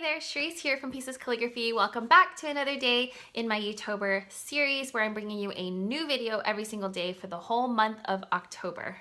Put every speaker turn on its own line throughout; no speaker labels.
there, Shrees here from Pieces Calligraphy. Welcome back to another day in my YouTober series where I'm bringing you a new video every single day for the whole month of October.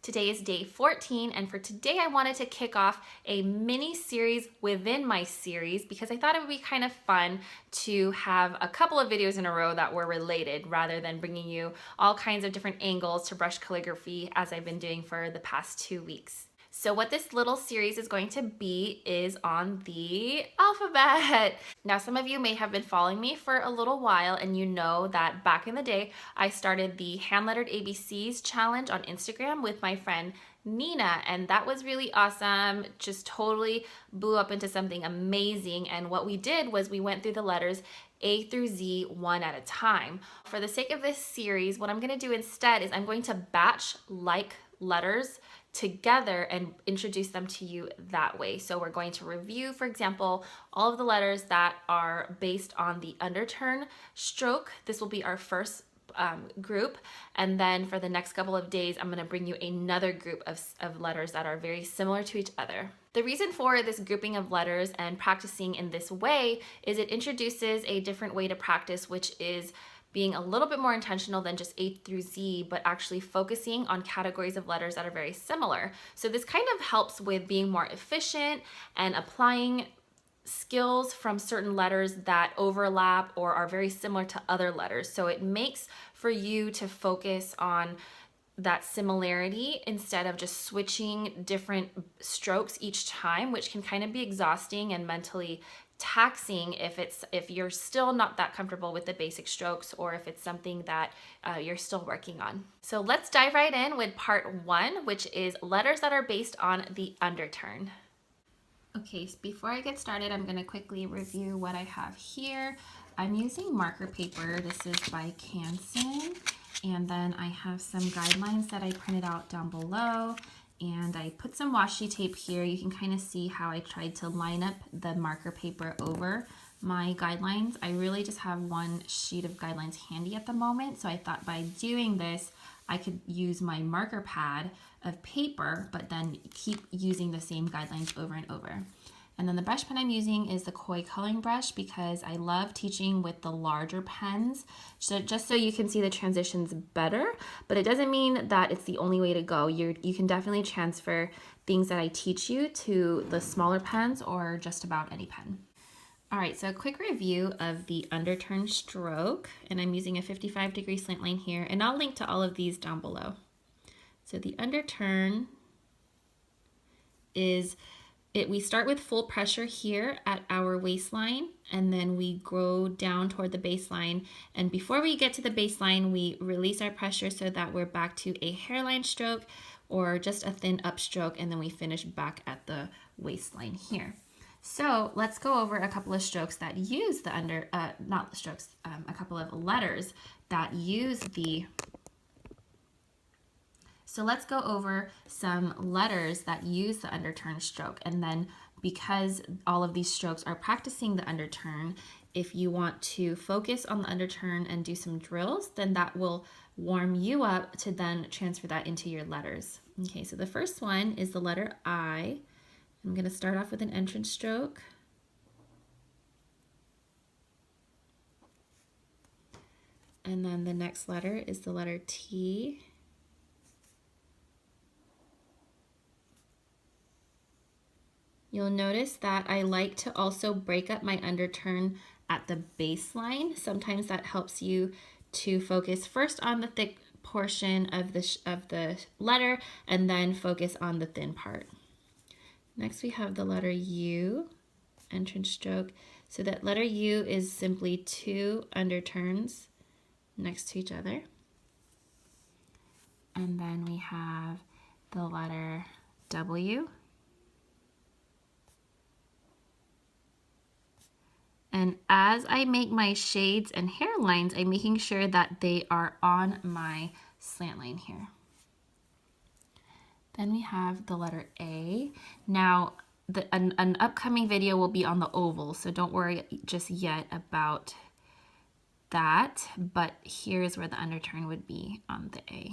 Today is day 14, and for today I wanted to kick off a mini series within my series because I thought it would be kind of fun to have a couple of videos in a row that were related rather than bringing you all kinds of different angles to brush calligraphy as I've been doing for the past 2 weeks. So what this little series is going to be is on the alphabet. Now, some of you may have been following me for a little while and you know that back in the day, I started the hand-lettered ABCs challenge on Instagram with my friend Nina, and that was really awesome. Just totally blew up into something amazing. And what we did was we went through the letters A through Z one at a time. For the sake of this series, what I'm going to do instead is I'm going to batch like letters together and introduce them to you that way. So we're going to review, for example, all of the letters that are based on the underturn stroke. This will be our first group, and then for the next couple of days I'm going to bring you another group of letters that are very similar to each other. The reason for this grouping of letters and practicing in this way is it introduces a different way to practice, which is being a little bit more intentional than just A through Z, but actually focusing on categories of letters that are very similar. So this kind of helps with being more efficient and applying skills from certain letters that overlap or are very similar to other letters. So it makes for you to focus on that similarity instead of just switching different strokes each time, which can kind of be exhausting and mentally taxing if you're still not that comfortable with the basic strokes, or if it's something that you're still working on. So let's dive right in with part 1, which is letters that are based on the underturn. Okay, so before I get started, I'm going to quickly review what I have here. I'm using marker paper. This is by Canson, and then I have some guidelines that I printed out down below. And I put some washi tape here. You can kind of see how I tried to line up the marker paper over my guidelines. I really just have one sheet of guidelines handy at the moment, so I thought by doing this I could use my marker pad of paper but then keep using the same guidelines over and over. And then the brush pen I'm using is the Koi coloring brush because I love teaching with the larger pens, so just so you can see the transitions better, but it doesn't mean that it's the only way to go. You can definitely transfer things that I teach you to the smaller pens or just about any pen. All right, so a quick review of the underturn stroke, and I'm using a 55-degree slant line here, and I'll link to all of these down below. So the underturn is we start with full pressure here at our waistline, and then we go down toward the baseline. And before we get to the baseline, we release our pressure so that we're back to a hairline stroke or just a thin upstroke, and then we finish back at the waistline here. So let's go over a couple of strokes that use the a couple of letters that use the. So let's go over some letters that use the underturn stroke, and then because all of these strokes are practicing the underturn, if you want to focus on the underturn and do some drills, then that will warm you up to then transfer that into your letters. Okay, so the first one is the letter I. I'm going to start off with an entrance stroke. And then the next letter is the letter T. You'll notice that I like to also break up my underturn at the baseline. Sometimes that helps you to focus first on the thick portion of the letter and then focus on the thin part. Next we have the letter U, entrance stroke. So that letter U is simply 2 underturns next to each other. And then we have the letter W. And as I make my shades and hairlines, I'm making sure that they are on my slant line here. Then we have the letter A. Now, an upcoming video will be on the oval, so don't worry just yet about that, but here's where the underturn would be on the A.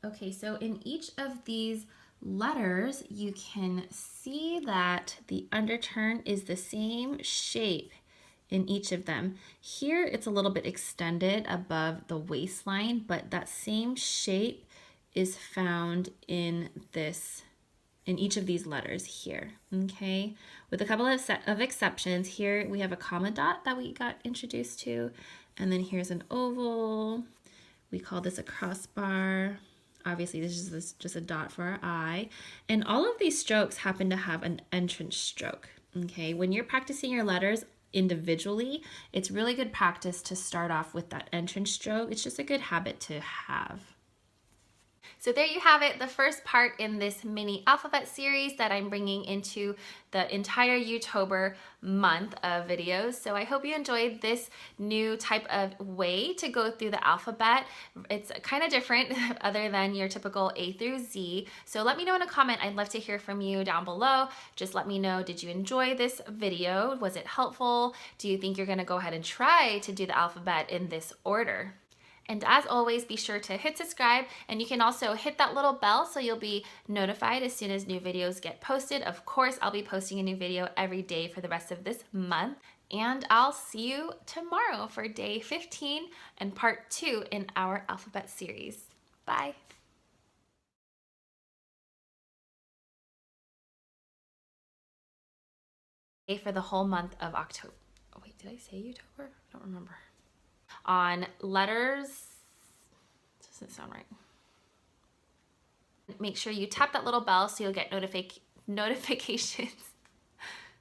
Okay, so in each of these letters, you can see that the underturn is the same shape in each of them. Here it's a little bit extended above the waistline, but that same shape is found in each of these letters here, okay? With a couple of exceptions. Here we have a comma dot that we got introduced to, and then here's an oval. We call this a crossbar. Obviously, this is just a dot for our eye. And all of these strokes happen to have an entrance stroke, okay? When you're practicing your letters individually, it's really good practice to start off with that entrance stroke. It's just a good habit to have. So there you have it, the first part in this mini alphabet series that I'm bringing into the entire YouTober month of videos. So I hope you enjoyed this new type of way to go through the alphabet. It's kind of different other than your typical A through Z. So let me know in a comment. I'd love to hear from you down below. Just let me know, did you enjoy this video? Was it helpful? Do you think you're gonna go ahead and try to do the alphabet in this order? And as always, be sure to hit subscribe, and you can also hit that little bell so you'll be notified as soon as new videos get posted. Of course, I'll be posting a new video every day for the rest of this month. And I'll see you tomorrow for day 15 and part 2 in our alphabet series. Bye. For the whole month of October. Oh wait, did I say YouTober? I don't remember. On letters, doesn't sound right. Make sure you tap that little bell so you'll get notifications